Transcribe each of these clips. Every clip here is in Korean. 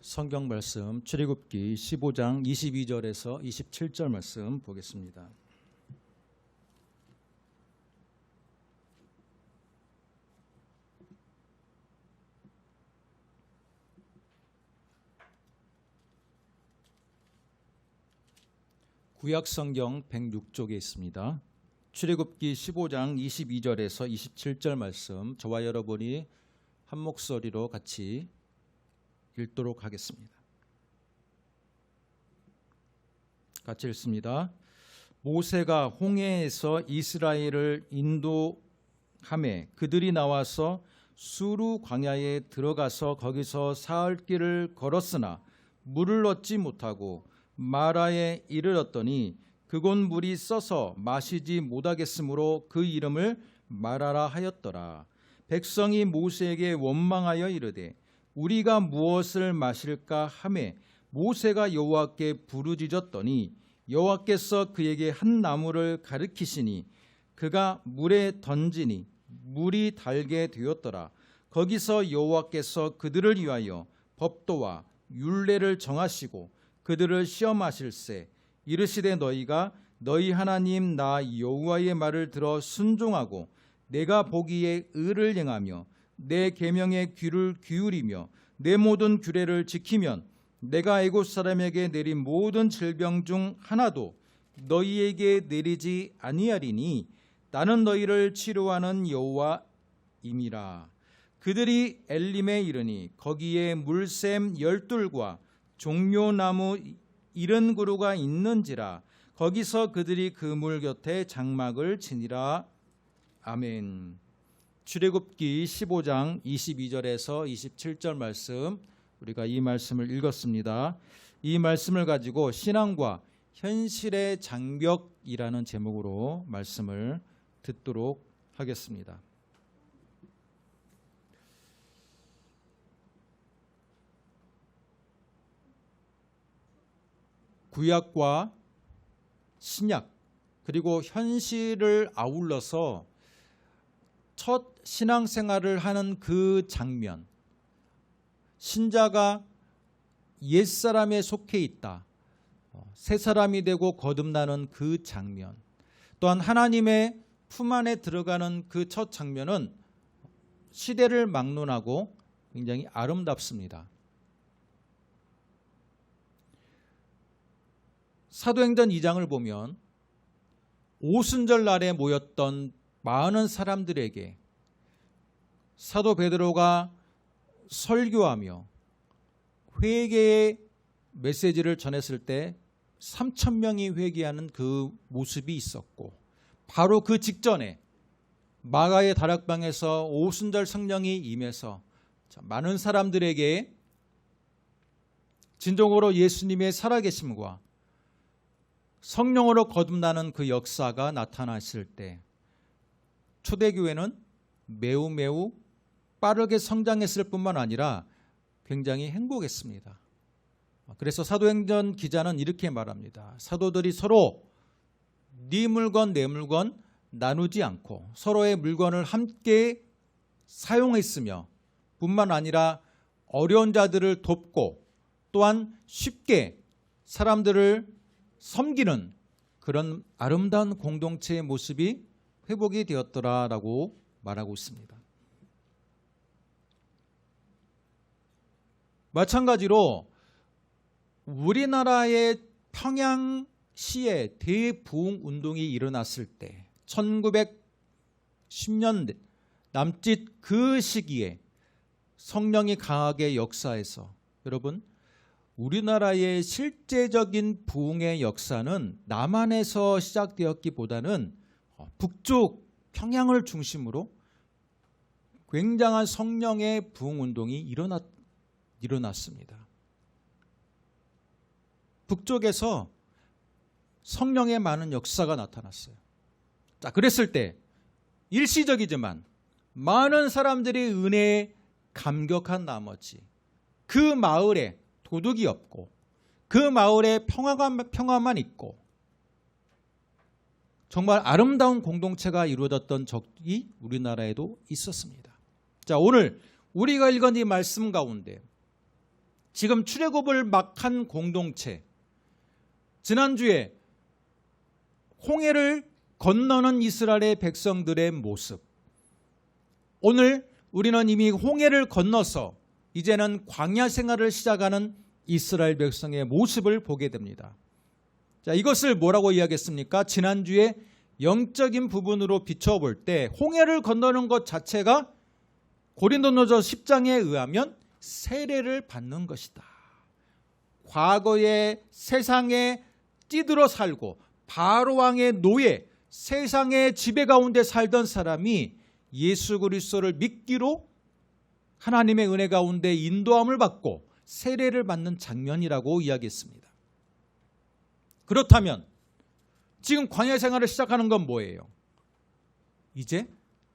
성경 말씀 출애굽기 15장 22절에서 27절 말씀 보겠습니다. 구약 성경 106쪽에 있습니다. 출애굽기 15장 22절에서 27절 말씀, 저와 여러분이 한 목소리로 같이 읽도록 하겠습니다. 같이 읽습니다. 모세가 홍해에서 이스라엘을 인도하매 그들이 나와서 수르 광야에 들어가서 거기서 사흘 길을 걸었으나 물을 얻지 못하고 마라에 이르렀더니 그곳 물이 써서 마시지 못하겠으므로 그 이름을 마라라 하였더라. 백성이 모세에게 원망하여 이르되 우리가 무엇을 마실까 하매 모세가 여호와께 부르짖었더니 여호와께서 그에게 한 나무를 가리키시니 그가 물에 던지니 물이 달게 되었더라. 거기서 여호와께서 그들을 위하여 법도와 율례를 정하시고 그들을 시험하실세 이르시되 너희가 너희 하나님 나 여호와의 말을 들어 순종하고 내가 보기에 의를 행하며 내 계명에 귀를 기울이며 내 모든 규례를 지키면 내가 애굽 사람에게 내린 모든 질병 중 하나도 너희에게 내리지 아니하리니 나는 너희를 치료하는 여호와임이라. 그들이 엘림에 이르니 거기에 물샘 12과 종려나무 70그루가 있는지라. 거기서 그들이 그 물 곁에 장막을 치니라. 아멘. 출애굽기 15장 22절에서 27절 말씀, 우리가 이 말씀을 읽었습니다. 이 말씀을 가지고 신앙과 현실의 장벽이라는 제목으로 말씀을 듣도록 하겠습니다. 구약과 신약 그리고 현실을 아울러서 첫 신앙생활을 하는 그 장면, 신자가 옛사람에 속해 있다, 새 사람이 되고 거듭나는 그 장면, 또한 하나님의 품 안에 들어가는 그 첫 장면은 시대를 막론하고 굉장히 아름답습니다. 사도행전 2장을 보면 오순절 날에 모였던 많은 사람들에게 사도 베드로가 설교하며 회개의 메시지를 전했을 때 3,000명이 회개하는 그 모습이 있었고, 바로 그 직전에 마가의 다락방에서 오순절 성령이 임해서 많은 사람들에게 진정으로 예수님의 살아계심과 성령으로 거듭나는 그 역사가 나타났을 때 초대교회는 매우 빠르게 성장했을 뿐만 아니라 굉장히 행복했습니다. 그래서 사도행전 기자는 이렇게 말합니다. 사도들이 서로 네 물건 내 물건 나누지 않고 서로의 물건을 함께 사용했으며 뿐만 아니라 어려운 자들을 돕고 또한 쉽게 사람들을 섬기는 그런 아름다운 공동체의 모습이 회복이 되었더라라고 말하고 있습니다. 마찬가지로 우리나라의 평양시에 대부흥 운동이 일어났을 때 1910년대 남짓 그 시기에 성령이 강하게 역사해서, 여러분, 우리나라의 실제적인 부흥의 역사는 남한에서 시작되었기보다는 북쪽 평양을 중심으로 굉장한 성령의 부흥운동이 일어났습니다. 북쪽에서 성령의 많은 역사가 나타났어요. 자, 그랬을 때 일시적이지만 많은 사람들이 은혜에 감격한 나머지 그 마을에 도둑이 없고 그 마을에 평화만 있고 정말 아름다운 공동체가 이루어졌던 적이 우리나라에도 있었습니다. 자, 오늘 우리가 읽은 이 말씀 가운데 지금 출애굽을 막 한 공동체, 지난주에 홍해를 건너는 이스라엘의 백성들의 모습, 오늘 우리는 이미 홍해를 건너서 이제는 광야 생활을 시작하는 이스라엘 백성의 모습을 보게 됩니다. 자, 이것을 뭐라고 이야기했습니까? 지난주에 영적인 부분으로 비춰볼 때 홍해를 건너는 것 자체가 고린도전서 10장에 의하면 세례를 받는 것이다. 과거의 세상에 찌들어 살고 바로왕의 노예, 세상의 지배 가운데 살던 사람이 예수 그리스도를 믿기로 하나님의 은혜 가운데 인도함을 받고 세례를 받는 장면이라고 이야기했습니다. 그렇다면 지금 광야 생활을 시작하는 건 뭐예요? 이제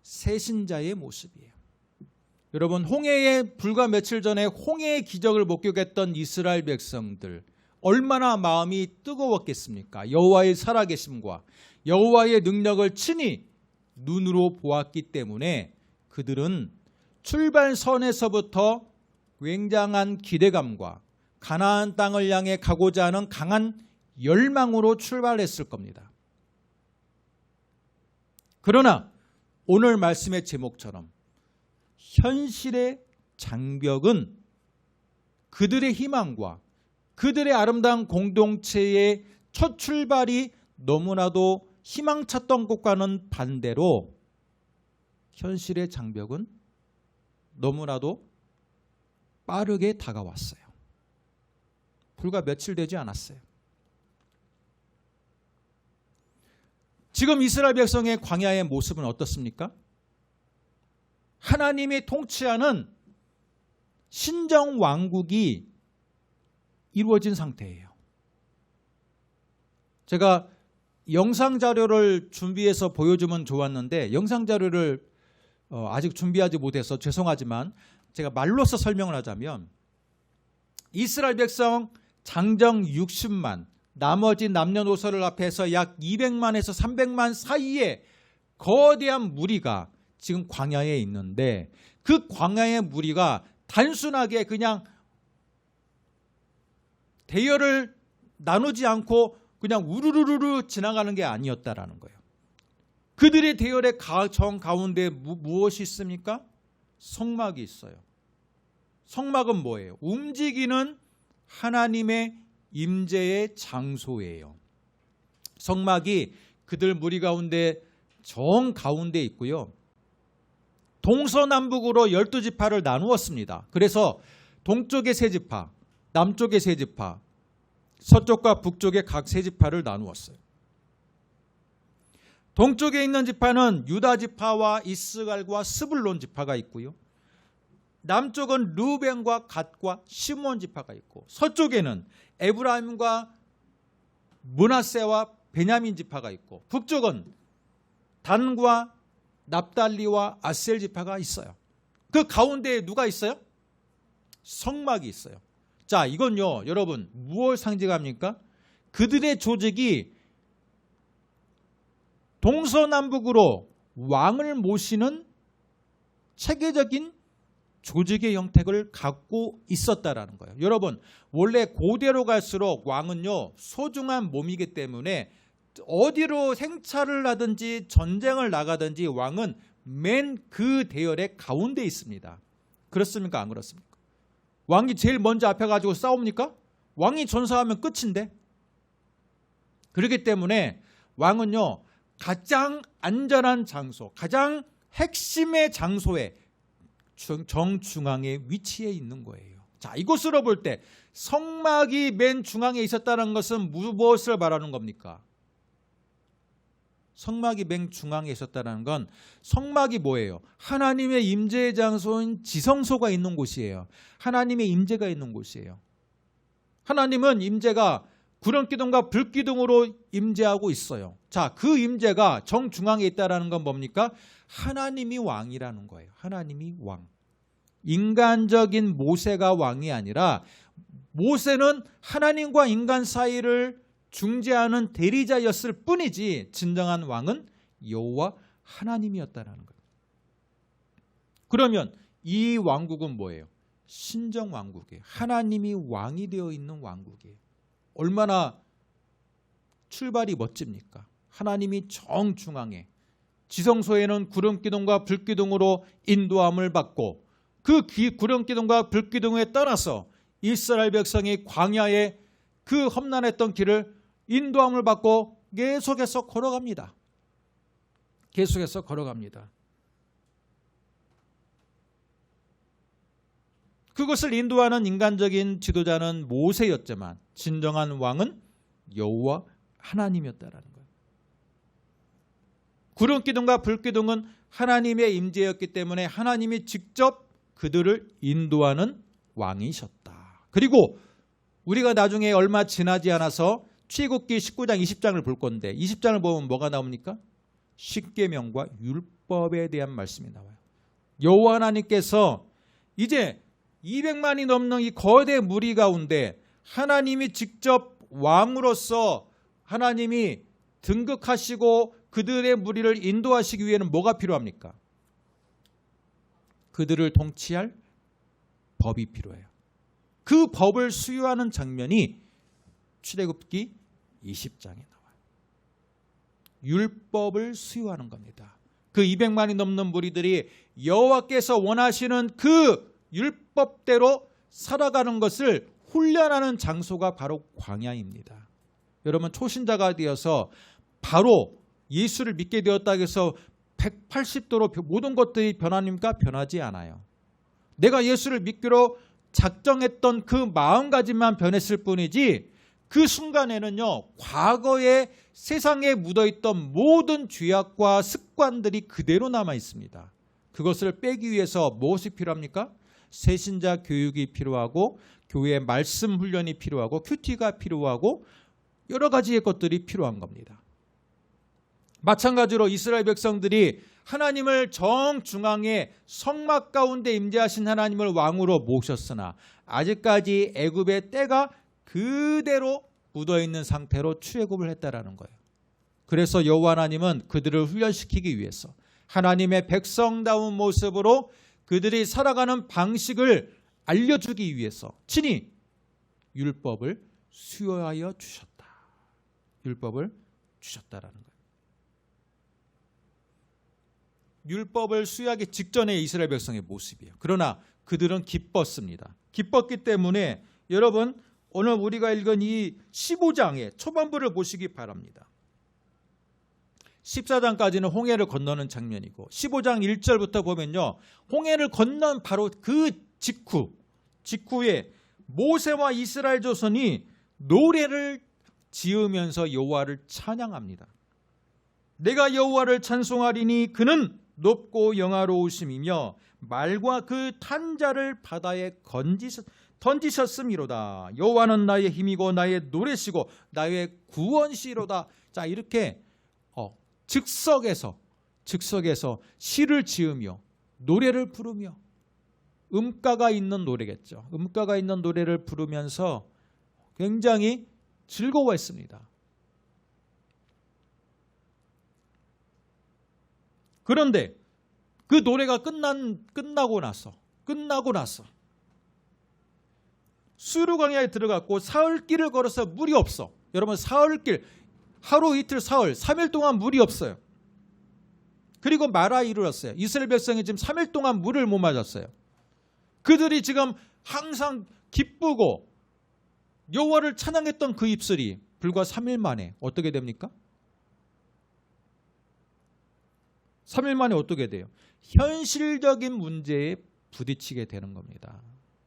새신자의 모습이에요. 여러분, 홍해에 불과 며칠 전에 홍해의 기적을 목격했던 이스라엘 백성들, 얼마나 마음이 뜨거웠겠습니까? 여호와의 살아계심과 여호와의 능력을 친히 눈으로 보았기 때문에 그들은 출발선에서부터 굉장한 기대감과 가나안 땅을 향해 가고자 하는 강한 열망으로 출발했을 겁니다. 그러나 오늘 말씀의 제목처럼 현실의 장벽은 그들의 희망과 그들의 아름다운 공동체의 첫 출발이 너무나도 희망찼던 것과는 반대로 현실의 장벽은 너무나도 빠르게 다가왔어요. 불과 며칠 되지 않았어요. 지금 이스라엘 백성의 광야의 모습은 어떻습니까? 하나님이 통치하는 신정 왕국이 이루어진 상태예요. 제가 영상 자료를 준비해서 보여주면 좋았는데 영상 자료를 아직 준비하지 못해서 죄송하지만 제가 말로서 설명을 하자면 이스라엘 백성 장정 60만, 나머지 남녀노소를 합해서 약 200만에서 300만 사이에 거대한 무리가 지금 광야에 있는데 그 광야의 무리가 단순하게 그냥 대열을 나누지 않고 그냥 우르르르 지나가는 게 아니었다라는 거예요. 그들의 대열의 정 가운데 무엇이 있습니까? 성막이 있어요. 성막은 뭐예요? 움직이는 하나님의 임재의 장소예요. 성막이 그들 무리 가운데 정 가운데 있고요. 동서남북으로 12지파를 나누었습니다. 그래서 동쪽의 세 지파, 남쪽의 세 지파, 서쪽과 북쪽의 각 세 지파를 나누었어요. 동쪽에 있는 지파는 유다 지파와 이스갈과 스불론 지파가 있고요. 남쪽은 르우벤과 갓과 시몬 지파가 있고 서쪽에는 에브라임과 므낫세와 베냐민 지파가 있고 북쪽은 단과 납달리와 아셀 지파가 있어요. 그 가운데에 누가 있어요? 성막이 있어요. 자, 이건요, 여러분 무엇을 상징합니까? 그들의 조직이 동서남북으로 왕을 모시는 체계적인 조직의 형태를 갖고 있었다라는 거예요. 여러분, 원래 고대로 갈수록 왕은요 소중한 몸이기 때문에 어디로 행차를 하든지 전쟁을 나가든지 왕은 맨 그 대열의 가운데 있습니다. 그렇습니까? 안 그렇습니까? 왕이 제일 먼저 앞에 가지고 싸웁니까? 왕이 전사하면 끝인데. 그렇기 때문에 왕은요 가장 안전한 장소, 가장 핵심의 장소에 정중앙에 위치해 있는 거예요. 자, 이곳으로 볼 때 성막이 맨 중앙에 있었다는 것은 무엇을 말하는 겁니까? 성막이 맨 중앙에 있었다는 건 성막이 뭐예요? 하나님의 임재의 장소인 지성소가 있는 곳이에요. 하나님의 임재가 있는 곳이에요. 하나님은 임재가 구름기둥과 불기둥으로 임재하고 있어요. 자, 그 임재가 정중앙에 있다는 건 뭡니까? 하나님이 왕이라는 거예요. 하나님이 왕. 인간적인 모세가 왕이 아니라 모세는 하나님과 인간 사이를 중재하는 대리자였을 뿐이지 진정한 왕은 여호와 하나님이었다는 거예요. 그러면 이 왕국은 뭐예요? 신정왕국이에요. 하나님이 왕이 되어 있는 왕국이에요. 얼마나 출발이 멋집니까? 하나님이 정중앙에, 지성소에는 구름기둥과 불기둥으로 인도함을 받고, 그 구름기둥과 불기둥에 따라서 이스라엘 백성이 광야에 그 험난했던 길을 인도함을 받고 계속해서 걸어갑니다. 계속해서 걸어갑니다. 그것을 인도하는 인간적인 지도자는 모세였지만 진정한 왕은 여호와 하나님이었다라는 거예요. 구름기둥과 불기둥은 하나님의 임재였기 때문에 하나님이 직접 그들을 인도하는 왕이셨다. 그리고 우리가 나중에 얼마 지나지 않아서 출애굽기 19장 20장을 볼 건데 20장을 보면 뭐가 나옵니까? 십계명과 율법에 대한 말씀이 나와요. 여호와 하나님께서 이제 200만이 넘는 이 거대 무리 가운데 하나님이 직접 왕으로서 하나님이 등극하시고 그들의 무리를 인도하시기 위해는 뭐가 필요합니까? 그들을 통치할 법이 필요해요. 그 법을 수여하는 장면이 출애굽기 20장에 나와요. 율법을 수여하는 겁니다. 그 200만이 넘는 무리들이 여호와께서 원하시는 그 율법대로 살아가는 것을 훈련하는 장소가 바로 광야입니다. 여러분, 초신자가 되어서 바로 예수를 믿게 되었다고 해서 180도로 모든 것들이 변합니까? 변하지 않아요. 내가 예수를 믿기로 작정했던 그 마음가짐만 변했을 뿐이지 그 순간에는요, 과거에 세상에 묻어있던 모든 죄악과 습관들이 그대로 남아 있습니다. 그것을 빼기 위해서 무엇이 필요합니까? 새신자 교육이 필요하고 교회 말씀 훈련이 필요하고 큐티가 필요하고 여러 가지의 것들이 필요한 겁니다. 마찬가지로 이스라엘 백성들이 하나님을 정중앙에 성막 가운데 임재하신 하나님을 왕으로 모셨으나 아직까지 애굽의 때가 그대로 묻어있는 상태로 출애굽을 했다라는 거예요. 그래서 여호와 하나님은 그들을 훈련시키기 위해서 하나님의 백성다운 모습으로 그들이 살아가는 방식을 알려주기 위해서 친히 율법을 수여하여 주셨다. 율법을 주셨다라는 거예요. 율법을 수여하기 직전의 이스라엘 백성의 모습이에요. 그러나 그들은 기뻤습니다. 기뻤기 때문에 여러분, 오늘 우리가 읽은 이 15장의 초반부를 보시기 바랍니다. 14장까지는 홍해를 건너는 장면이고 15장 1절부터 보면요, 홍해를 건넌 바로 그 직후에 모세와 이스라엘 조선이 노래를 지으면서 여호와를 찬양합니다. 내가 여호와를 찬송하리니 그는 높고 영화로우심이며 말과 그 탄자를 바다에 던지셨음이로다. 여호와는 나의 힘이고 나의 노래시고 나의 구원시로다. 자, 이렇게 즉석에서 시를 지으며 노래를 부르며, 음가가 있는 노래겠죠. 음가가 있는 노래를 부르면서 굉장히 즐거워했습니다. 그런데 그 노래가 끝나고 나서 수르광야에 들어갔고 사흘길을 걸어서 물이 없어. 여러분, 사흘길, 하루 이틀 사흘 3일 동안 물이 없어요. 그리고 마라 이르렀어요. 이스라엘 백성이 지금 3일 동안 물을 못 맞았어요. 그들이 지금 항상 기쁘고 여호와를 찬양했던 그 입술이 불과 3일 만에 어떻게 됩니까? 3일 만에 어떻게 돼요? 현실적인 문제에 부딪히게 되는 겁니다.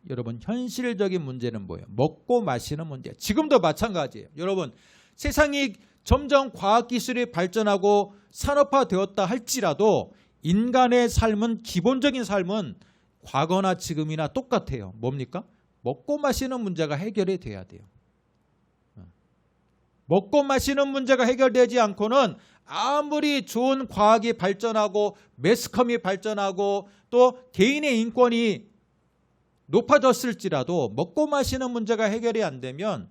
여러분, 현실적인 문제는 뭐예요? 먹고 마시는 문제. 지금도 마찬가지예요. 여러분, 세상이 점점 과학기술이 발전하고 산업화되었다 할지라도 인간의 삶은, 기본적인 삶은 과거나 지금이나 똑같아요. 뭡니까? 먹고 마시는 문제가 해결이 돼야 돼요. 먹고 마시는 문제가 해결되지 않고는 아무리 좋은 과학이 발전하고 매스컴이 발전하고 또 개인의 인권이 높아졌을지라도 먹고 마시는 문제가 해결이 안 되면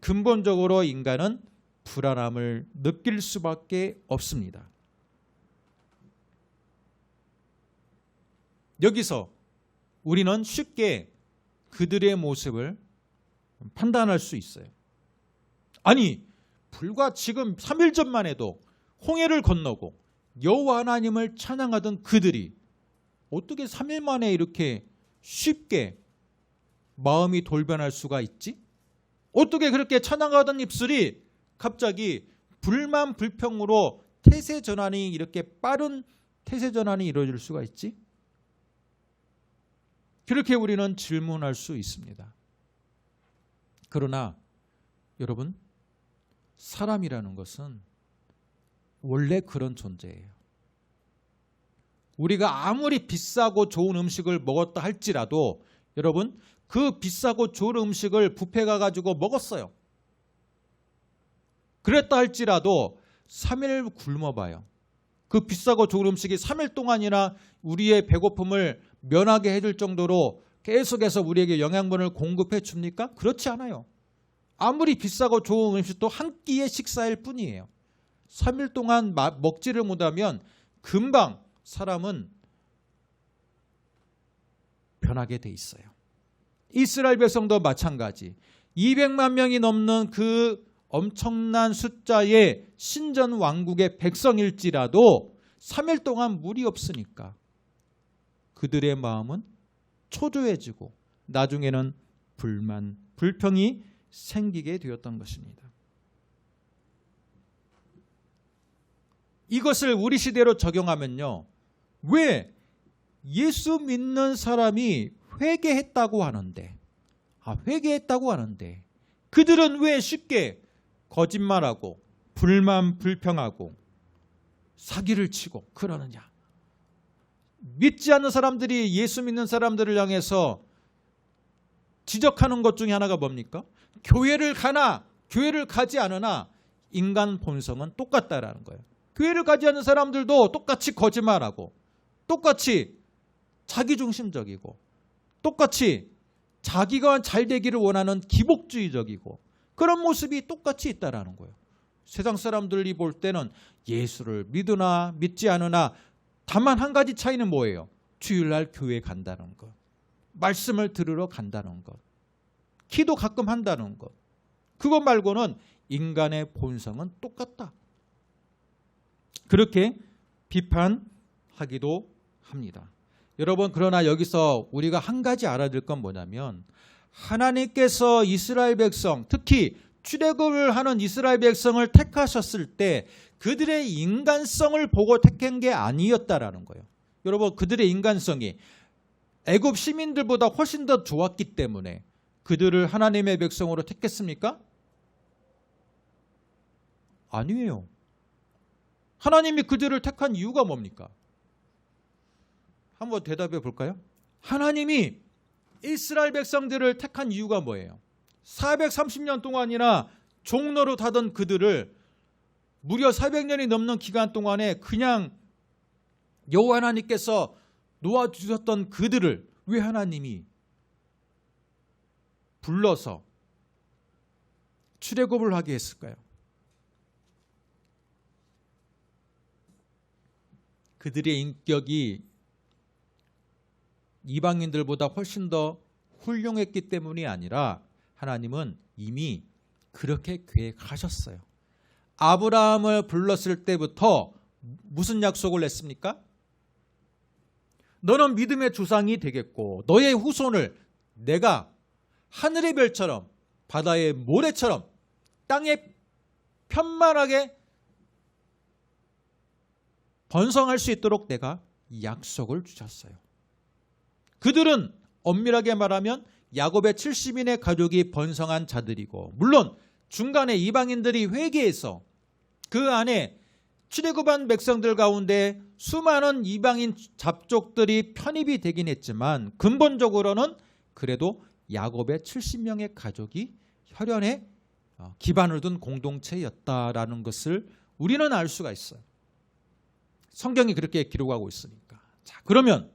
근본적으로 인간은 불안함을 느낄 수밖에 없습니다. 여기서 우리는 쉽게 그들의 모습을 판단할 수 있어요. 아니, 불과 지금 3일 전만 해도 홍해를 건너고 여호와 하나님을 찬양하던 그들이 어떻게 3일 만에 이렇게 쉽게 마음이 돌변할 수가 있지? 어떻게 그렇게 찬양하던 입술이 갑자기 불만 불평으로 태세 전환이, 이렇게 빠른 태세 전환이 이루어질 수가 있지? 그렇게 우리는 질문할 수 있습니다. 그러나 여러분, 사람이라는 것은 원래 그런 존재예요. 우리가 아무리 비싸고 좋은 음식을 먹었다 할지라도 여러분, 그 비싸고 좋은 음식을 뷔페 가가지고 먹었어요. 그랬다 할지라도 3일 굶어봐요. 그 비싸고 좋은 음식이 3일 동안이나 우리의 배고픔을 면하게 해줄 정도로 계속해서 우리에게 영양분을 공급해 줍니까? 그렇지 않아요. 아무리 비싸고 좋은 음식도 한 끼의 식사일 뿐이에요. 3일 동안 먹지를 못하면 금방 사람은 변하게 돼 있어요. 이스라엘 백성도 마찬가지. 200만 명이 넘는 그 엄청난 숫자의 신전 왕국의 백성일지라도 3일 동안 물이 없으니까 그들의 마음은 초조해지고 나중에는 불만, 불평이 생기게 되었던 것입니다. 이것을 우리 시대로 적용하면요, 왜 예수 믿는 사람이 회개했다고 하는데, 회개했다고 하는데 그들은 왜 쉽게 거짓말하고 불만 불평하고 사기를 치고 그러느냐? 믿지 않는 사람들이 예수 믿는 사람들을 향해서 지적하는 것 중에 하나가 뭡니까? 교회를 가나 교회를 가지 않으나 인간 본성은 똑같다라는 거예요. 교회를 가지 않는 사람들도 똑같이 거짓말하고 똑같이 자기중심적이고 똑같이 자기가 잘 되기를 원하는 기복주의적이고 그런 모습이 똑같이 있다라는 거예요. 세상 사람들이 볼 때는 예수를 믿으나 믿지 않으나 다만 한 가지 차이는 뭐예요? 주일날 교회 간다는 것, 말씀을 들으러 간다는 것, 기도 가끔 한다는 것, 그것 말고는 인간의 본성은 똑같다. 그렇게 비판하기도 합니다. 여러분, 그러나 여기서 우리가 한 가지 알아야 될 건 뭐냐면 하나님께서 이스라엘 백성, 특히 출애굽을 하는 이스라엘 백성을 택하셨을 때 그들의 인간성을 보고 택한 게 아니었다라는 거예요. 여러분, 그들의 인간성이 애굽 시민들보다 훨씬 더 좋았기 때문에 그들을 하나님의 백성으로 택했습니까? 아니에요. 하나님이 그들을 택한 이유가 뭡니까? 한번 대답해 볼까요? 하나님이 이스라엘 백성들을 택한 이유가 뭐예요? 430년 동안이나 종노릇 하던 그들을 무려 400년이 넘는 기간 동안에 그냥 여호와 하나님께서 놓아주셨던 그들을 왜 하나님이 불러서 출애굽을 하게 했을까요? 그들의 인격이 이방인들보다 훨씬 더 훌륭했기 때문이 아니라 하나님은 이미 그렇게 계획하셨어요. 아브라함을 불렀을 때부터 무슨 약속을 했습니까? 너는 믿음의 조상이 되겠고 너의 후손을 내가 하늘의 별처럼 바다의 모래처럼 땅에 편만하게 번성할 수 있도록 내가 약속을 주셨어요. 그들은 엄밀하게 말하면 야곱의 70인의 가족이 번성한 자들이고 물론 중간에 이방인들이 회개해서 그 안에 출애굽한 백성들 가운데 수많은 이방인 잡족들이 편입이 되긴 했지만 근본적으로는 그래도 야곱의 70명의 가족이 혈연에 기반을 둔 공동체였다라는 것을 우리는 알 수가 있어요. 성경이 그렇게 기록하고 있으니까. 자, 그러면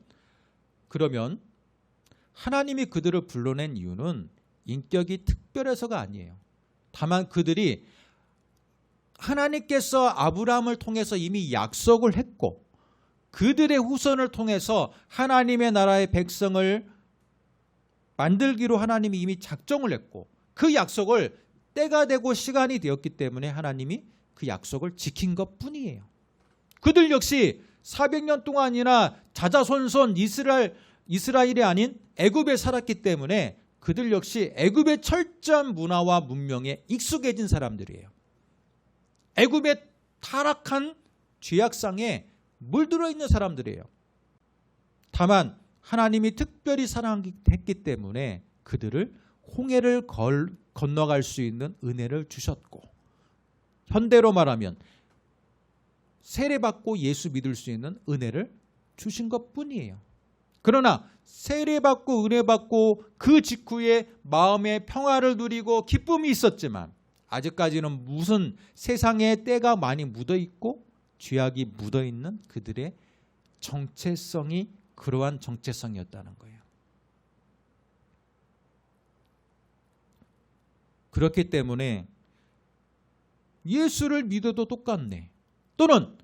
하나님이 그들을 불러낸 이유는 인격이 특별해서가 아니에요. 다만 그들이 하나님께서 아브라함을 통해서 이미 약속을 했고 그들의 후손을 통해서 하나님의 나라의 백성을 만들기로 하나님이 이미 작정을 했고 그 약속을 때가 되고 시간이 되었기 때문에 하나님이 그 약속을 지킨 것뿐이에요. 그들 역시 400년 동안이나 자자손손 이스라엘이 아닌 애굽에 살았기 때문에 그들 역시 애굽의 철저한 문화와 문명에 익숙해진 사람들이에요. 애굽의 타락한 죄악상에 물들어 있는 사람들이에요. 다만 하나님이 특별히 사랑했기 때문에 그들을 홍해를 건너갈 수 있는 은혜를 주셨고, 현대로 말하면 세례받고 예수 믿을 수 있는 은혜를 주신 것뿐이에요. 그러나 세례받고 은혜받고 그 직후에 마음의 평화를 누리고 기쁨이 있었지만 아직까지는 무슨 세상에 때가 많이 묻어있고 죄악이 묻어있는 그들의 정체성이 그러한 정체성이었다는 거예요. 그렇기 때문에 예수를 믿어도 똑같네, 또는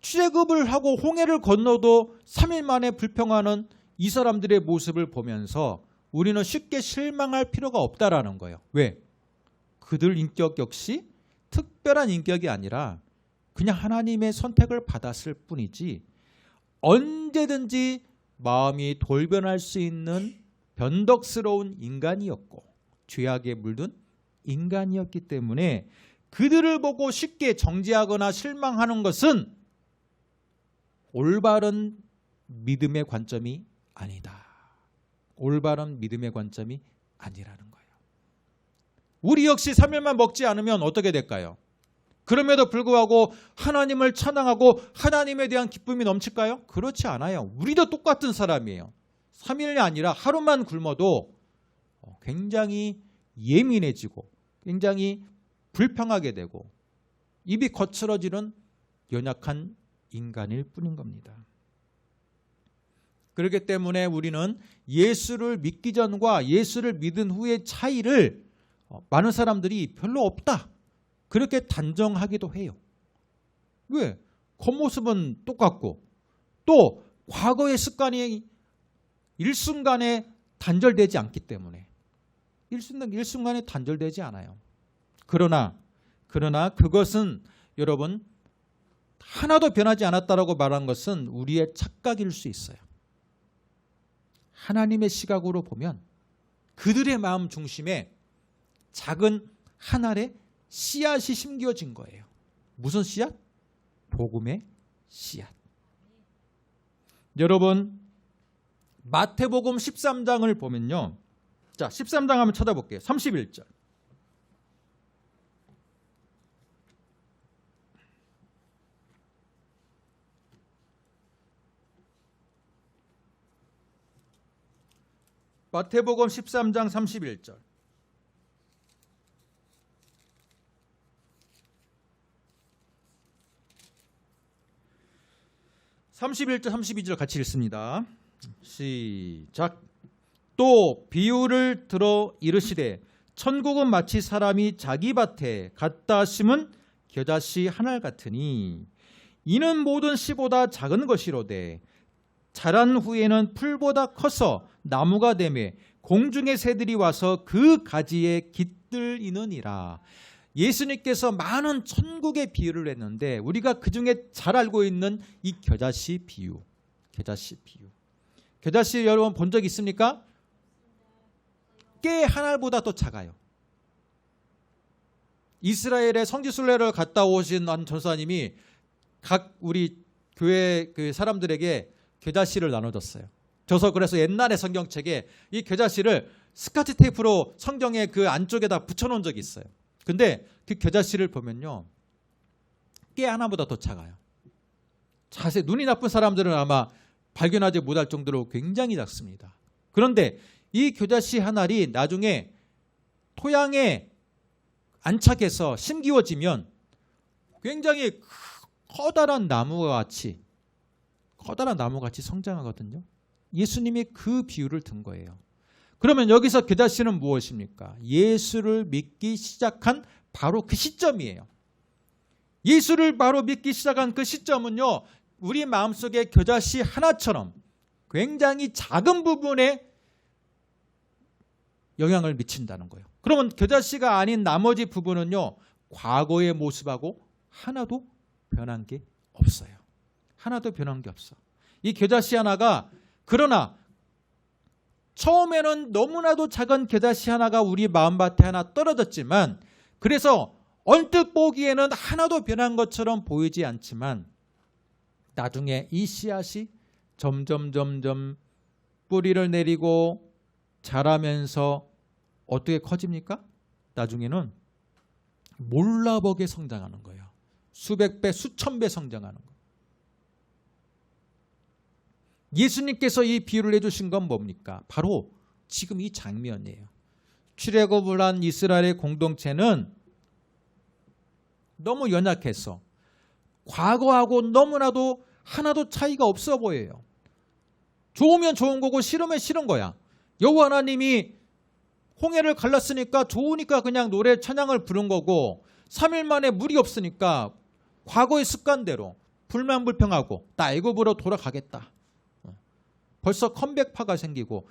출애굽을 하고 홍해를 건너도 3일 만에 불평하는 이 사람들의 모습을 보면서 우리는 쉽게 실망할 필요가 없다라는 거예요. 왜? 그들 인격 역시 특별한 인격이 아니라 그냥 하나님의 선택을 받았을 뿐이지 언제든지 마음이 돌변할 수 있는 변덕스러운 인간이었고 죄악에 물든 인간이었기 때문에 그들을 보고 쉽게 정죄하거나 실망하는 것은 올바른 믿음의 관점이 아니다. 올바른 믿음의 관점이 아니라는 거예요. 우리 역시 3일만 먹지 않으면 어떻게 될까요? 그럼에도 불구하고 하나님을 찬양하고 하나님에 대한 기쁨이 넘칠까요? 그렇지 않아요. 우리도 똑같은 사람이에요. 3일이 아니라 하루만 굶어도 굉장히 예민해지고 굉장히 불평하게 되고 입이 거칠어지는 연약한 인간일 뿐인 겁니다. 그렇기 때문에 우리는 예수를 믿기 전과 예수를 믿은 후의 차이를 많은 사람들이 별로 없다, 그렇게 단정하기도 해요. 왜? 겉모습은 똑같고 또 과거의 습관이 일순간에 단절되지 않기 때문에 일순간에 단절되지 않아요. 그러나 그것은 여러분 하나도 변하지 않았다라고 말한 것은 우리의 착각일 수 있어요. 하나님의 시각으로 보면 그들의 마음 중심에 작은 한 알의 씨앗이 심겨진 거예요. 무슨 씨앗? 복음의 씨앗. 여러분 마태복음 13장을 보면요. 자, 13장 한번 찾아볼게요. 31절. 마태복음 13장 31절. (31절) 32절 같이 읽습니다. 시작. 또 비유를 들어 이르시되 천국은 마치 사람이 자기 밭에 갖다 심은 겨자씨 한 알 같으니 이는 모든 씨보다 작은 것이로되 자란 후에는 풀보다 커서 나무가 되매 공중의 새들이 와서 그 가지에 깃들이느니라. 예수님께서 많은 천국의 비유를 했는데 우리가 그중에 잘 알고 있는 이 겨자씨 비유. 겨자씨 여러분 본 적 있습니까? 깨 한 알보다 더 작아요. 이스라엘의 성지순례를 갔다 오신 한 전사님이 각 우리 교회 그 사람들에게 겨자씨를 나눠줬어요. 그래서 옛날에 성경책에 이 겨자씨를 스카치 테이프로 성경의 그 안쪽에다 붙여놓은 적이 있어요. 근데 그 겨자씨를 보면요, 깨 하나보다 더 작아요. 자세히 눈이 나쁜 사람들은 아마 발견하지 못할 정도로 굉장히 작습니다. 그런데 이 겨자씨 한 알이 나중에 토양에 안착해서 심기워지면 굉장히 커다란 나무가 같이 성장하거든요. 예수님이 그 비유를 든 거예요. 그러면 여기서 겨자씨는 무엇입니까? 예수를 믿기 시작한 바로 그 시점이에요. 예수를 바로 믿기 시작한 그 시점은요, 우리 마음속에 겨자씨 하나처럼 굉장히 작은 부분에 영향을 미친다는 거예요. 그러면 겨자씨가 아닌 나머지 부분은요, 과거의 모습하고 하나도 변한 게 없어요. 하나도 변한 게 없어. 이 겨자씨 하나가, 그러나 처음에는 너무나도 작은 겨자씨 하나가 우리 마음밭에 하나 떨어졌지만, 그래서 언뜻 보기에는 하나도 변한 것처럼 보이지 않지만 나중에 이 씨앗이 점점 뿌리를 내리고 자라면서 어떻게 커집니까? 나중에는 몰라보게 성장하는 거예요. 수백 배, 수천 배 성장하는 거예요. 예수님께서 이 비유를 해주신 건 뭡니까? 바로 지금 이 장면이에요. 출애굽을 한 이스라엘의 공동체는 너무 연약해서 과거하고 너무나도 하나도 차이가 없어 보여요. 좋으면 좋은 거고 싫으면 싫은 거야. 여호와 하나님이 홍해를 갈랐으니까 좋으니까 그냥 노래 찬양을 부른 거고, 3일 만에 물이 없으니까 과거의 습관대로 불만불평하고 나 애굽으로 돌아가겠다. 벌써 컴백파가 생기고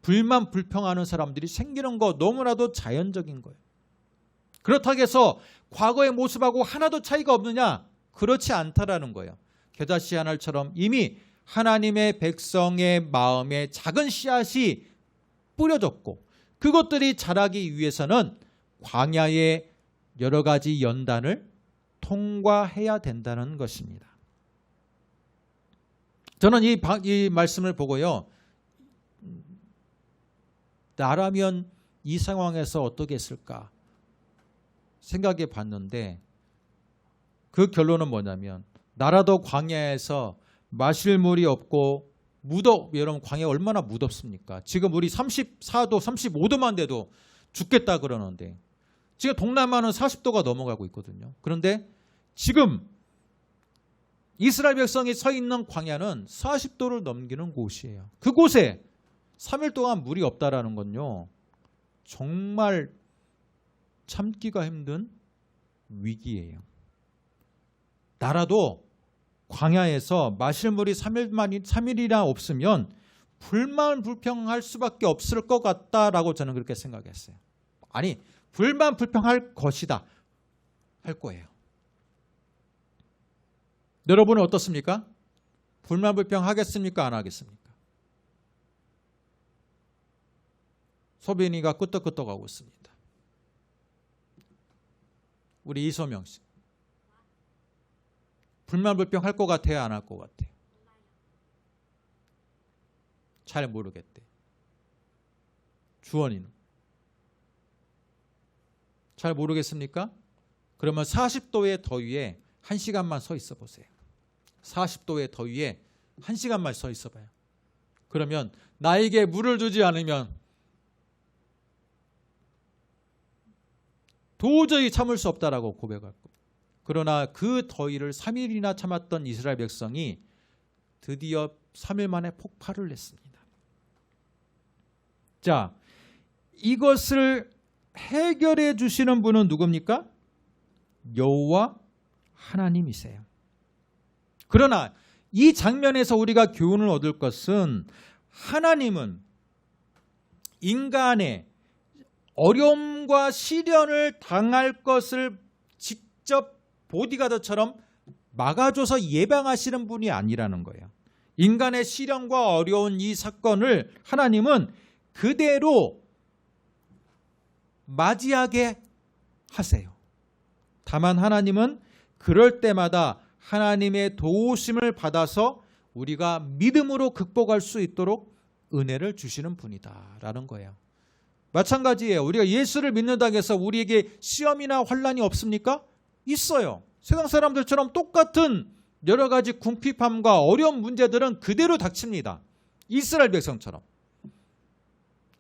불만불평하는 사람들이 생기는 거 너무나도 자연적인 거예요. 그렇다고 해서 과거의 모습하고 하나도 차이가 없느냐? 그렇지 않다라는 거예요. 겨자씨 하나처럼 이미 하나님의 백성의 마음에 작은 씨앗이 뿌려졌고, 그것들이 자라기 위해서는 광야의 여러 가지 연단을 통과해야 된다는 것입니다. 저는 이 말씀을 보고요, 나라면 이 상황에서 어떻게 했을까 생각해 봤는데, 그 결론은 뭐냐면, 나라도 광야에서 마실 물이 없고 여러분 광야 얼마나 무덥습니까? 지금 우리 34도 35도만 돼도 죽겠다 그러는데, 지금 동남아는 40도가 넘어가고 있거든요. 그런데 지금 이스라엘 백성이 서 있는 광야는 40도를 넘기는 곳이에요. 그곳에 3일 동안 물이 없다라는 건요, 정말 참기가 힘든 위기예요. 나라도 광야에서 마실 물이 3일이나 없으면 불만불평할 수밖에 없을 것 같다라고 저는 그렇게 생각했어요. 아니, 불만불평할 것이다, 할 거예요. 여러분은 어떻습니까? 불만불평 하겠습니까? 안 하겠습니까? 소빈이가 끄떡끄떡하고 있습니다. 우리 이소명 씨, 불만불평 할 것 같아요? 안 할 것 같아요? 잘 모르겠대. 주원이는 잘 모르겠습니까? 그러면 40도의 더위에 1시간만 서 있어 보세요. 40도의 더위에 1시간만 서 있어 봐요. 그러면 나에게 물을 주지 않으면 도저히 참을 수 없다라고 고백할 겁니다. 그러나 그 더위를 3일이나 참았던 이스라엘 백성이 드디어 3일 만에 폭발을 했습니다. 자, 이것을 해결해 주시는 분은 누굽니까? 여호와 하나님이세요. 그러나 이 장면에서 우리가 교훈을 얻을 것은, 하나님은 인간의 어려움과 시련을 당할 것을 직접 보디가드처럼 막아줘서 예방하시는 분이 아니라는 거예요. 인간의 시련과 어려운 이 사건을 하나님은 그대로 맞이하게 하세요. 다만 하나님은 그럴 때마다 하나님의 도우심을 받아서 우리가 믿음으로 극복할 수 있도록 은혜를 주시는 분이다라는 거예요. 마찬가지예요. 우리가 예수를 믿는다고 해서 우리에게 시험이나 환난이 없습니까? 있어요. 세상 사람들처럼 똑같은 여러 가지 궁핍함과 어려운 문제들은 그대로 닥칩니다. 이스라엘 백성처럼.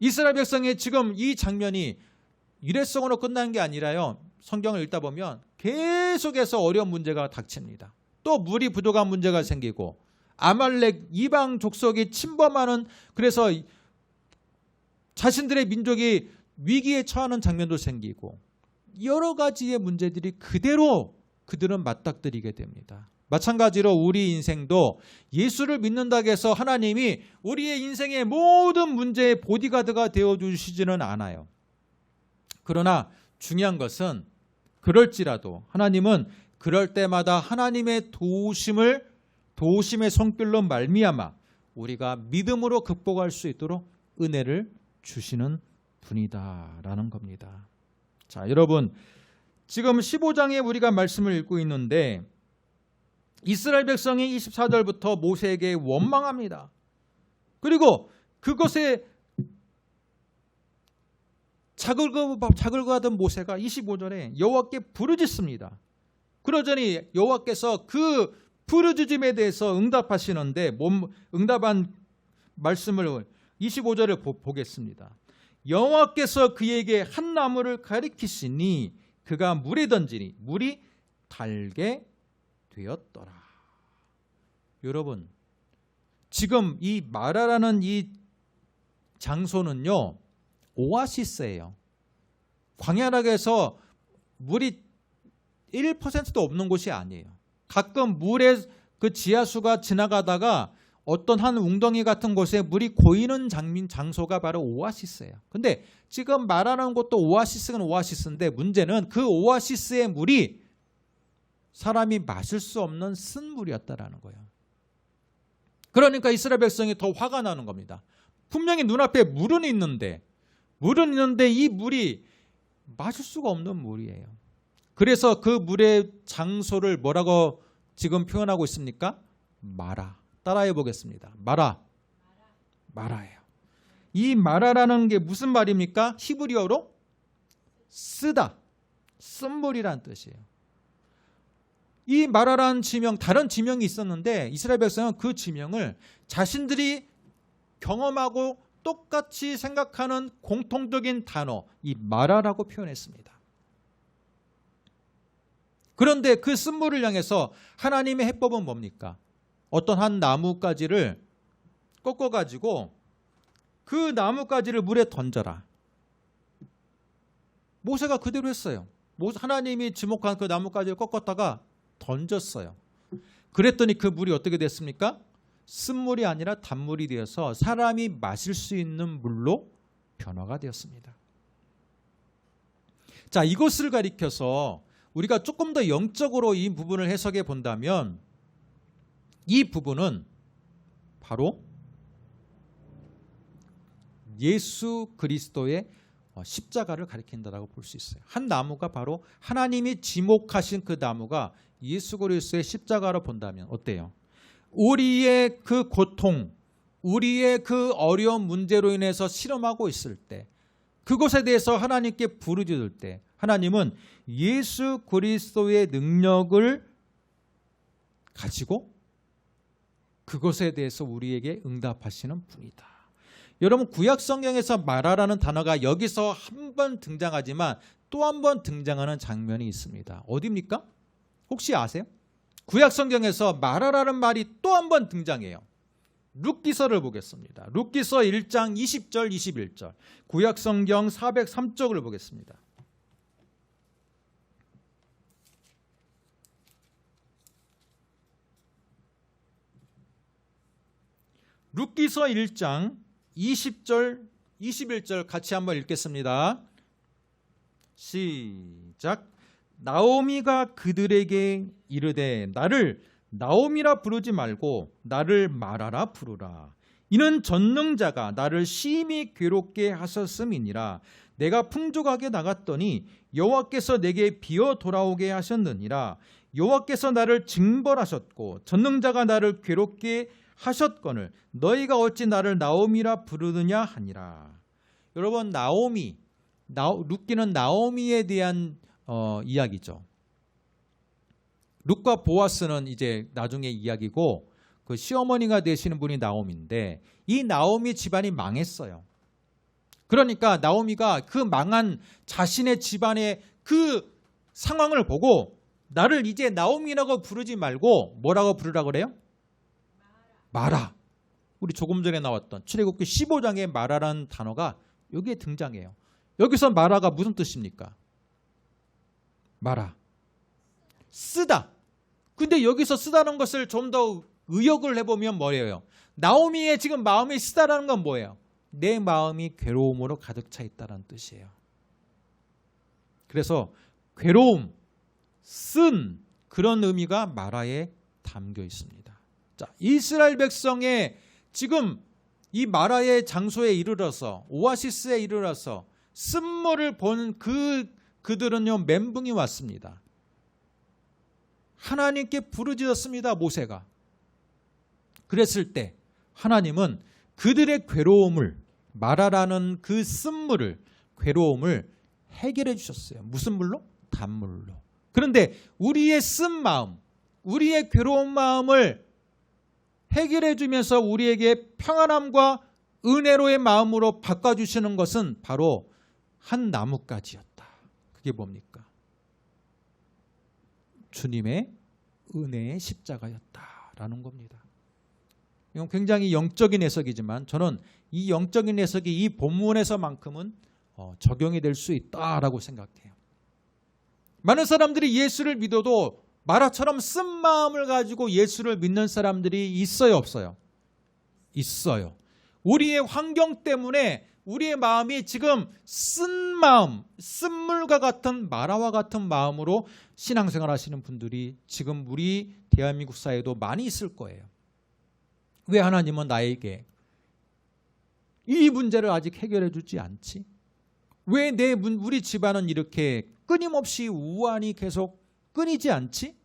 이스라엘 백성의 지금 이 장면이 일회성으로 끝난 게 아니라요, 성경을 읽다 보면 계속해서 어려운 문제가 닥칩니다. 또 물이 부족한 문제가 생기고, 아말렉 이방 족속이 침범하는, 그래서 자신들의 민족이 위기에 처하는 장면도 생기고, 여러 가지의 문제들이 그대로 그들은 맞닥뜨리게 됩니다. 마찬가지로 우리 인생도 예수를 믿는다고 해서 하나님이 우리의 인생의 모든 문제의 보디가드가 되어주시지는 않아요. 그러나 중요한 것은 그럴지라도 하나님은 그럴 때마다 하나님의 도우심의 손길로 말미암아 우리가 믿음으로 극복할 수 있도록 은혜를 주시는 분이다라는 겁니다. 자, 여러분, 지금 15장에 우리가 말씀을 읽고 있는데 이스라엘 백성이 24절부터 모세에게 원망합니다. 그리고 그것에 자글거하던 모세가 25절에 여호와께 부르짖습니다. 그러더니 여호와께서 그 부르짖음에 대해서 응답하시는데 응답한 말씀을 25절을 보겠습니다. 여호와께서 그에게 한 나무를 가리키시니 그가 물에 던지니 물이 달게 되었더라. 여러분, 지금 이 마라라는 이 장소는요, 오아시스예요. 광야락에서 물이 1%도 없는 곳이 아니에요. 가끔 물의 그 지하수가 지나가다가 어떤 한 웅덩이 같은 곳에 물이 고이는 장소가 바로 오아시스예요. 근데 지금 말하는 것도 오아시스는 오아시스인데 문제는 그 오아시스의 물이 사람이 마실 수 없는 쓴물이었다라는 거예요. 그러니까 이스라엘 백성이 더 화가 나는 겁니다. 분명히 눈앞에 물은 있는데 이 물이 마실 수가 없는 물이에요. 그래서 그 물의 장소를 뭐라고 지금 표현하고 있습니까? 마라. 따라해 보겠습니다. 마라예요. 이 마라라는 게 무슨 말입니까? 히브리어로 쓰다, 쓴물이란 뜻이에요. 이 마라라는 지명, 다른 지명이 있었는데 이스라엘 백성은 그 지명을 자신들이 경험하고 똑같이 생각하는 공통적인 단어, 이 마라라고 표현했습니다. 그런데 그 쓴물을 향해서 하나님의 해법은 뭡니까? 어떤 한 나뭇가지를 꺾어가지고 그 나뭇가지를 물에 던져라. 모세가 그대로 했어요. 하나님이 지목한 그 나뭇가지를 꺾었다가 던졌어요. 그랬더니 그 물이 어떻게 됐습니까? 쓴물이 아니라 단물이 되어서 사람이 마실 수 있는 물로 변화가 되었습니다. 자, 이것을 가리켜서 우리가 조금 더 영적으로 이 부분을 해석해 본다면 이 부분은 바로 예수 그리스도의 십자가를 가리킨다라고 볼 수 있어요. 한 나무가 바로 하나님이 지목하신 그 나무가 예수 그리스도의 십자가로 본다면 어때요? 우리의 그 고통, 우리의 그 어려운 문제로 인해서 실험하고 있을 때, 그것에 대해서 하나님께 부르짖을 때 하나님은 예수 그리스도의 능력을 가지고 그것에 대해서 우리에게 응답하시는 분이다. 여러분, 구약 성경에서 마라라는 단어가 여기서 한 번 등장하지만 또 한 번 등장하는 장면이 있습니다. 어디입니까? 혹시 아세요? 구약 성경에서 마라라는 말이 또 한 번 등장해요. 룻기서를 보겠습니다. 룻기서 1장 20절 21절. 구약 성경 403쪽을 보겠습니다. 룻기서 1장 20절 21절 같이 한번 읽겠습니다. 시작. 나오미가 그들에게 이르되 나를 나오미라 부르지 말고 나를 마라라 부르라. 이는 전능자가 나를 심히 괴롭게 하셨음이니라. 내가 풍족하게 나갔더니 여호와께서 내게 비어 돌아오게 하셨느니라. 여호와께서 나를 징벌하셨고 전능자가 나를 괴롭게 하셨거늘 너희가 어찌 나를 나오미라 부르느냐 하니라. 여러분, 룻기는 나오미에 대한 이야기죠. 룻과 보아스는 이제 나중에 이야기고 그 시어머니가 되시는 분이 나오미인데 이 나오미 집안이 망했어요. 그러니까 나오미가 그 망한 자신의 집안의 그 상황을 보고 나를 이제 나오미라고 부르지 말고 뭐라고 부르라 그래요? 마라. 우리 조금 전에 나왔던 출애굽기 15장의 마라라는 단어가 여기에 등장해요. 여기서 마라가 무슨 뜻입니까? 마라. 쓰다. 근데 여기서 쓰다는 것을 좀 더 의역을 해보면 뭐예요? 나오미의 지금 마음이 쓰다라는 건 뭐예요? 내 마음이 괴로움으로 가득 차 있다는 뜻이에요. 그래서 괴로움, 쓴 그런 의미가 마라에 담겨 있습니다. 자, 이스라엘 백성의 지금 이 마라의 장소에 이르러서 오아시스에 이르러서 쓴물을 본 그들은요 멘붕이 왔습니다. 하나님께 부르짖었습니다. 모세가. 그랬을 때 하나님은 그들의 괴로움을 마라라는 그 쓴물을 괴로움을 해결해 주셨어요. 무슨 물로? 단물로. 그런데 우리의 쓴 마음, 우리의 괴로운 마음을 해결해 주면서 우리에게 평안함과 은혜로의 마음으로 바꿔주시는 것은 바로 한 나뭇가지였다. 그게 뭡니까? 주님의 은혜의 십자가였다라는 겁니다. 이건 굉장히 영적인 해석이지만 저는 이 영적인 해석이 이 본문에서만큼은 적용이 될 수 있다라고 생각해요. 많은 사람들이 예수를 믿어도 마라처럼 쓴 마음을 가지고 예수를 믿는 사람들이 있어요, 없어요? 있어요. 우리의 환경 때문에 우리의 마음이 지금 쓴 마음, 쓴물과 같은 마라와 같은 마음으로 신앙생활 하시는 분들이 지금 우리 대한민국 사회에도 많이 있을 거예요. 왜 하나님은 나에게 이 문제를 아직 해결해 주지 않지? 왜 우리 집안은 이렇게 끊임없이 우환이 계속 끊이지 않지?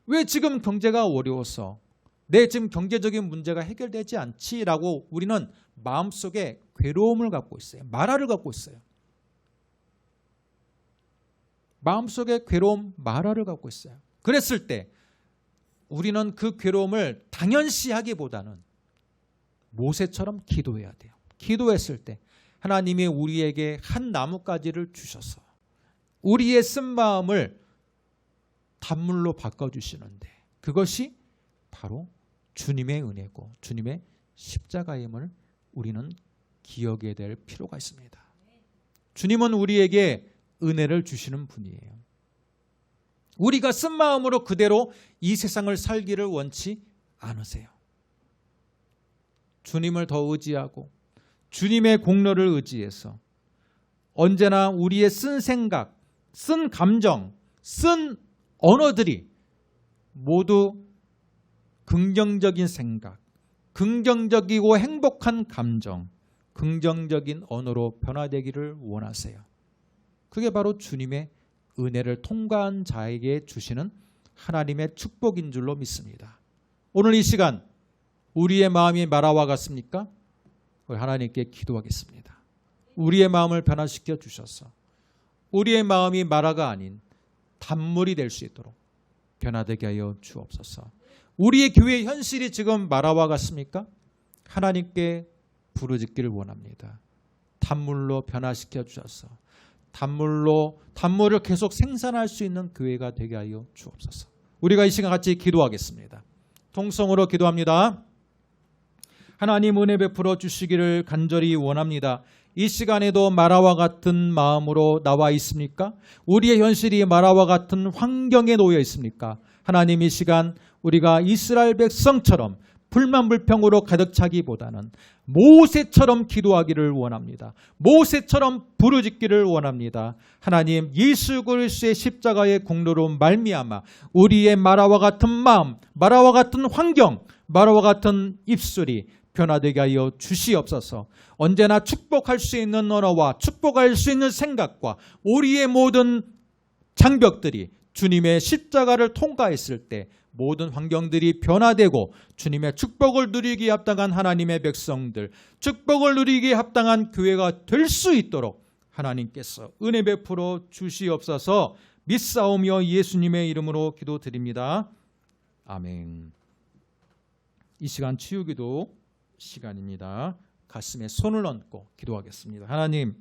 왜 지금 경제가 어려워서 내 지금 경제적인 문제가 해결되지 않지? 라고 우리는 마음속에 괴로움을 갖고 있어요. 마라를 갖고 있어요. 마음속에 괴로움, 마라를 갖고 있어요. 그랬을 때 우리는 그 괴로움을 당연시하기보다는 모세처럼 기도해야 돼요. 기도했을 때 하나님이 우리에게 한 나뭇가지를 주셔서 우리의 쓴 마음을 단물로 바꿔주시는데 그것이 바로 주님의 은혜고 주님의 십자가임을 우리는 기억해야 될 필요가 있습니다. 주님은 우리에게 은혜를 주시는 분이에요. 우리가 쓴 마음으로 그대로 이 세상을 살기를 원치 않으세요. 주님을 더 의지하고 주님의 공로를 의지해서 언제나 우리의 쓴 생각, 쓴 감정, 쓴 언어들이 모두 긍정적인 생각, 긍정적이고 행복한 감정, 긍정적인 언어로 변화되기를 원하세요. 그게 바로 주님의 은혜를 통과한 자에게 주시는 하나님의 축복인 줄로 믿습니다. 오늘 이 시간 우리의 마음이 마라와 같습니까? 우리 하나님께 기도하겠습니다. 우리의 마음을 변화시켜 주셔서 우리의 마음이 마라가 아닌 단물이 될 수 있도록 변화되게 하여 주옵소서. 우리의 교회 현실이 지금 마라와 같습니까? 하나님께 부르짖기를 원합니다. 단물로 변화시켜 주셔서 단물을 계속 생산할 수 있는 교회가 되게 하여 주옵소서. 우리가 이 시간 같이 기도하겠습니다. 통성으로 기도합니다. 하나님 은혜 베풀어 주시기를 간절히 원합니다. 이 시간에도 마라와 같은 마음으로 나와 있습니까? 우리의 현실이 마라와 같은 환경에 놓여 있습니까? 하나님 이 시간 우리가 이스라엘 백성처럼 불만불평으로 가득 차기보다는 모세처럼 기도하기를 원합니다. 모세처럼 부르짖기를 원합니다. 하나님 예수 그리스도의 십자가의 공로로 말미암아 우리의 마라와 같은 마음, 마라와 같은 환경, 마라와 같은 입술이 변화되게 하여 주시옵소서. 언제나 축복할 수 있는 언어와 축복할 수 있는 생각과 우리의 모든 장벽들이 주님의 십자가를 통과했을 때 모든 환경들이 변화되고 주님의 축복을 누리기에 합당한 하나님의 백성들, 축복을 누리기에 합당한 교회가 될 수 있도록 하나님께서 은혜 베풀어 주시옵소서. 믿사오며 예수님의 이름으로 기도드립니다. 아멘. 이 시간 치유기도 시간입니다. 가슴에 손을 얹고 기도하겠습니다. 하나님,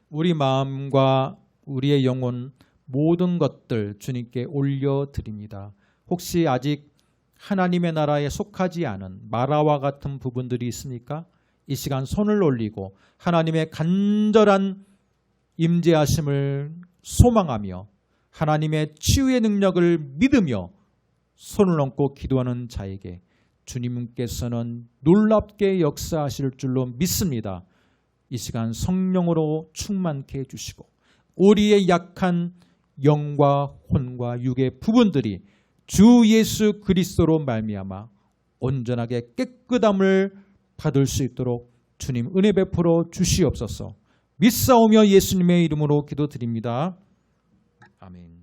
우리 마음과 우리의 영혼 모든 것들 주님께 올려드립니다. 혹시 아직 하나님의 나라에 속하지 않은 마라와 같은 부분들이 있습니까? 이 시간 손을 올리고 하나님의 간절한 임재하심을 소망하며 하나님의 치유의 능력을 믿으며 손을 얹고 기도하는 자에게 주님께서는 놀랍게 역사하실 줄로 믿습니다. 이 시간 성령으로 충만케 해주시고 우리의 약한 영과 혼과 육의 부분들이 주 예수 그리스도로 말미암아 온전하게 깨끗함을 받을 수 있도록 주님 은혜 베풀어 주시옵소서. 믿사오며 예수님의 이름으로 기도드립니다. 아멘.